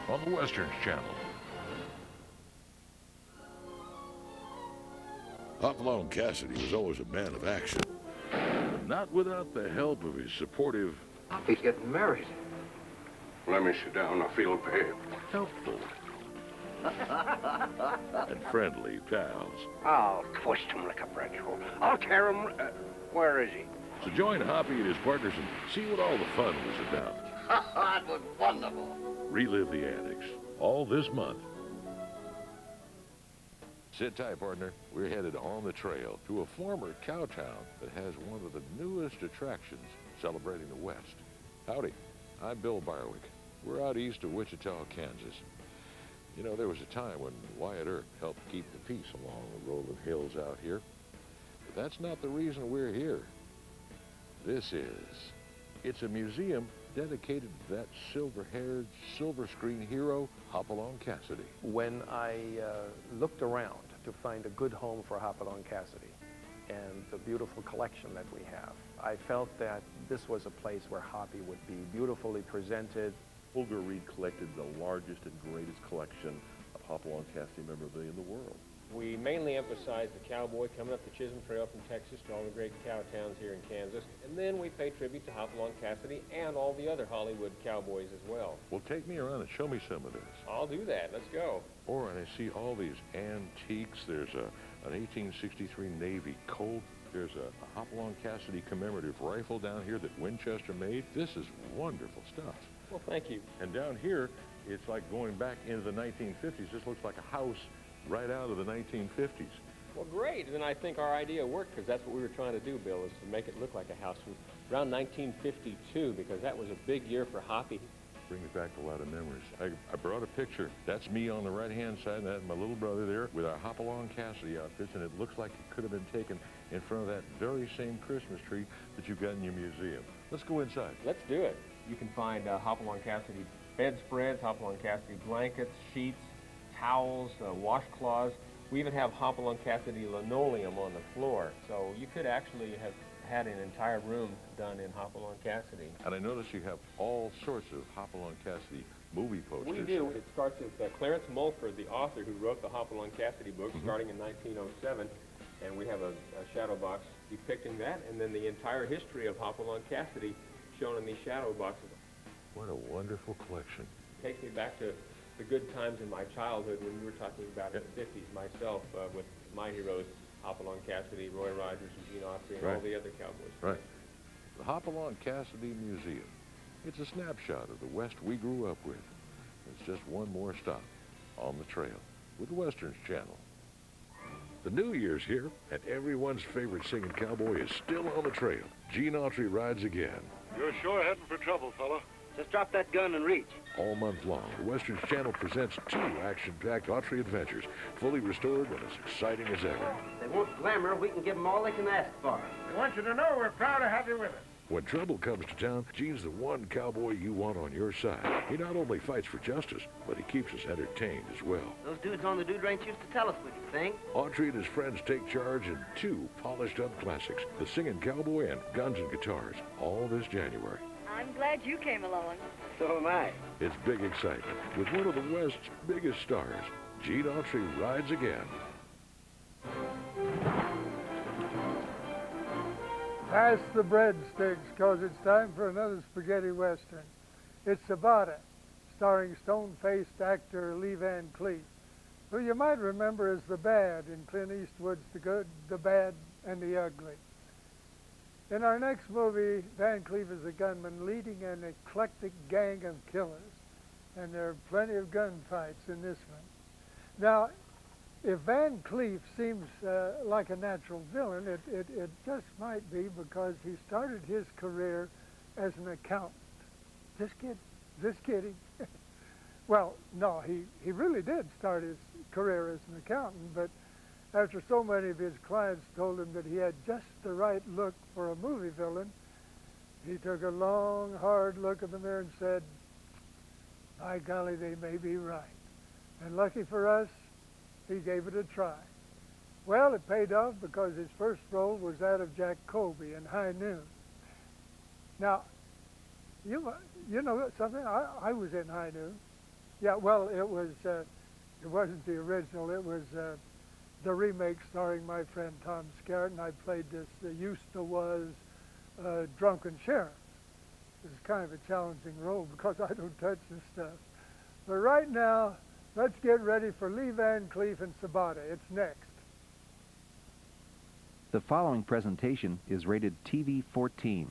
on the Westerns Channel. Hopalong Cassidy was always a man of action. But not without the help of his supportive, He's getting married. Let me sit down. I feel pain. helpful, and friendly pals. I'll twist him like a pretzel. I'll tear him. Where is he? So join Hoppy and his partners and see what all the fun was about. That was wonderful. Relive the antics, all this month. Sit tight, partner. We're headed on the trail to a former cow town that has one of the newest attractions celebrating the West. Howdy, I'm Bill Barwick. We're out east of Wichita, Kansas. You know, there was a time when Wyatt Earp helped keep the peace along the rolling hills out here. But that's not the reason we're here. This is. It's a museum dedicated to that silver-haired, silver-screen hero, Hopalong Cassidy. When I looked around to find a good home for Hopalong Cassidy and the beautiful collection that we have, I felt that this was a place where Hoppy would be beautifully presented. Holger Reed collected the largest and greatest collection of Hopalong Cassidy memorabilia in the world. We mainly emphasize the cowboy coming up the Chisholm Trail from Texas to all the great cow towns here in Kansas. And then we pay tribute to Hopalong Cassidy and all the other Hollywood cowboys as well. Well, take me around and show me some of this. I'll do that. Let's go. Or, and I see all these antiques. There's an 1863 Navy Colt. There's a Hopalong Cassidy commemorative rifle down here that Winchester made. This is wonderful stuff. Well, thank you. And down here, it's like going back into the 1950s. This looks like a house right out of the 1950s. Well, great. And then I think our idea worked because that's what we were trying to do, Bill, is to make it look like a house from around 1952 because that was a big year for Hoppy. Brings back a lot of memories. I brought a picture. That's me on the right-hand side, and that's my little brother there with our Hopalong Cassidy outfits, and it looks like it could have been taken in front of that very same Christmas tree that you've got in your museum. Let's go inside. Let's do it. You can find Hopalong Cassidy bedspreads, Hopalong Cassidy blankets, sheets, towels, washcloths. We even have Hopalong Cassidy linoleum on the floor. So you could actually have had an entire room done in Hopalong Cassidy. And I notice you have all sorts of Hopalong Cassidy movie posters. We do. It starts with Clarence Mulford, the author who wrote the Hopalong Cassidy book, starting in 1907. And we have a shadow box depicting that, and then the entire history of Hopalong Cassidy shown in these shadow boxes. What a wonderful collection. Takes me back to the good times in my childhood when we were talking about in the 50s myself with my heroes, Hopalong Cassidy, Roy Rogers, and Gene Autry, and all the other cowboys. Right. The Hopalong Cassidy Museum. It's a snapshot of the West we grew up with. It's just one more stop on the trail with the Westerns Channel. The New Year's here, and everyone's favorite singing cowboy is still on the trail. Gene Autry rides again. You're sure heading for trouble, fella. Just drop that gun and reach. All month long, the Westerns Channel presents 2 action-packed Autry adventures, fully restored and as exciting as ever. They want glamour, we can give them all they can ask for. We want you to know we're proud to have you with us. When trouble comes to town, Gene's the one cowboy you want on your side. He not only fights for justice, but he keeps us entertained as well. Those dudes on the dude ranch used to tell us we could sing. Autry and his friends take charge in 2 polished-up classics, The Singing Cowboy and Guns and Guitars, all this January. I'm glad you came along. So am I. It's big excitement with one of the West's biggest stars. Gene Autry rides again. Pass the breadsticks, 'cause it's time for another spaghetti western. It's Sabata, starring stone-faced actor Lee Van Cleef, who you might remember as the bad in Clint Eastwood's The Good, the Bad, and the Ugly. In our next movie, Van Cleef is a gunman leading an eclectic gang of killers, and there are plenty of gunfights in this one. Now, if Van Cleef seems like a natural villain, it just might be because he started his career as an accountant. Just kidding. Well, no, he really did start his career as an accountant, but after so many of his clients told him that he had just the right look for a movie villain, he took a long, hard look in the mirror and said, by golly, they may be right. And lucky for us, he gave it a try. Well, it paid off because his first role was that of Jack Colby in High Noon. Now, you know something? I was in High Noon. Yeah, well, it wasn't the original. It was the remake starring my friend Tom Skerritt, and I played this used-to-was drunken sheriff. It was kind of a challenging role because I don't touch this stuff. But right now, let's get ready for Lee Van Cleef and Sabata. It's next. The following presentation is rated TV 14.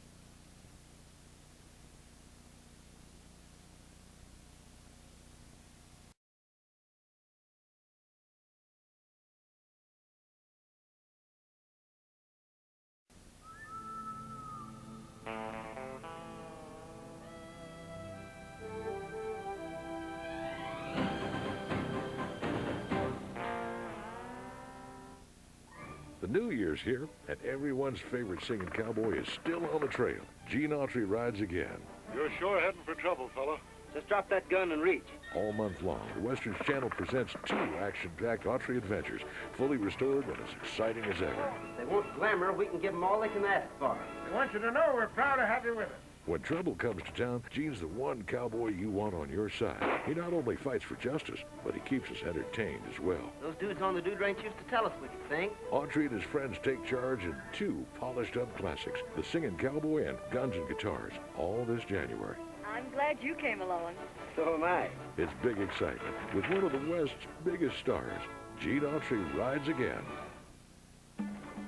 The new year's here, and everyone's favorite singing cowboy is still on the trail. Gene Autry rides again. You're sure heading for trouble, fella. Just drop that gun and reach. All month long, the Westerns Channel presents 2 action-packed Autry adventures, fully restored and as exciting as ever. They want glamour, we can give them all they can ask for. We want you to know we're proud to have you with us. When trouble comes to town, Gene's the one cowboy you want on your side. He not only fights for justice, but he keeps us entertained as well. Those dudes on the dude ranch used to tell us what you think. Autry and his friends take charge in 2 polished-up classics, The Singing Cowboy and Guns and Guitars, all this January. I'm glad you came along. So am I. It's big excitement with one of the West's biggest stars. Gene Autry rides again.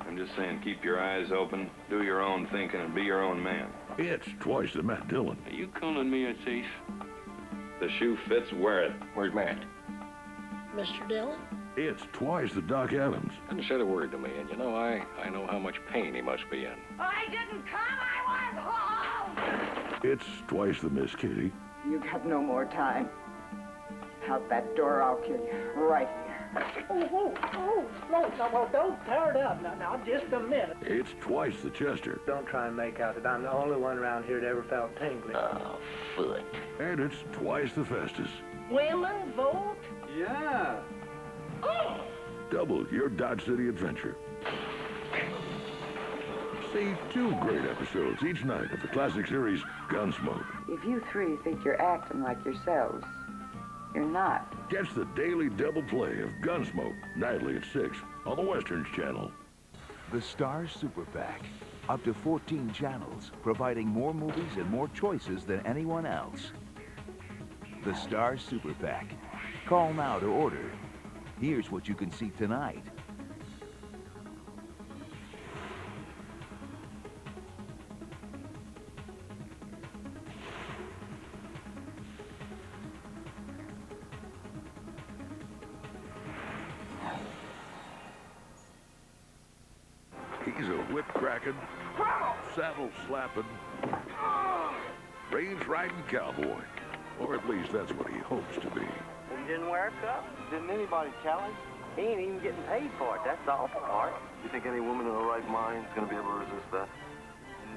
I'm just saying, keep your eyes open, do your own thinking, and be your own man. It's twice the Matt Dillon. Are you calling me a thief? The shoe fits, wear it. Where's Matt? Mr. Dillon? It's twice the Doc Adams. Didn't say a word to me, and you know, I know how much pain he must be in. I didn't come, I was home! It's twice the Miss Kitty. You got no more time. Out that door, I'll kill you. Right here. Oh, no, don't tear it up. Now, just a minute. It's twice the Chester. Don't try and make out that I'm the only one around here that ever felt tingling. Oh, foot. And it's twice the Festus. Women vote? Yeah. Oh! Double your Dodge City adventure. See 2 great episodes each night of the classic series Gunsmoke. If you 3 think you're acting like yourselves, you're not. Catch the daily double play of Gunsmoke nightly at 6 on the Westerns Channel. The Star Super PAC. Up to 14 channels, providing more movies and more choices than anyone else. The Star Super PAC. Call now to order. Here's what you can see tonight. He's a whip-cracking, saddle-slapping, range-riding cowboy. Or at least that's what he hopes to be. He didn't wear a cup. Didn't anybody tell him? He ain't even getting paid for it. That's the awful part. You think any woman in her right mind is going to be able to resist that?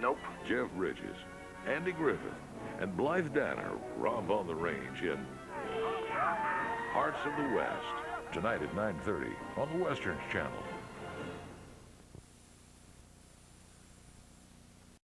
Nope. Jeff Bridges, Andy Griffith, and Blythe Danner romp on the range in Hearts of the West, tonight at 9:30 on the Westerns Channel.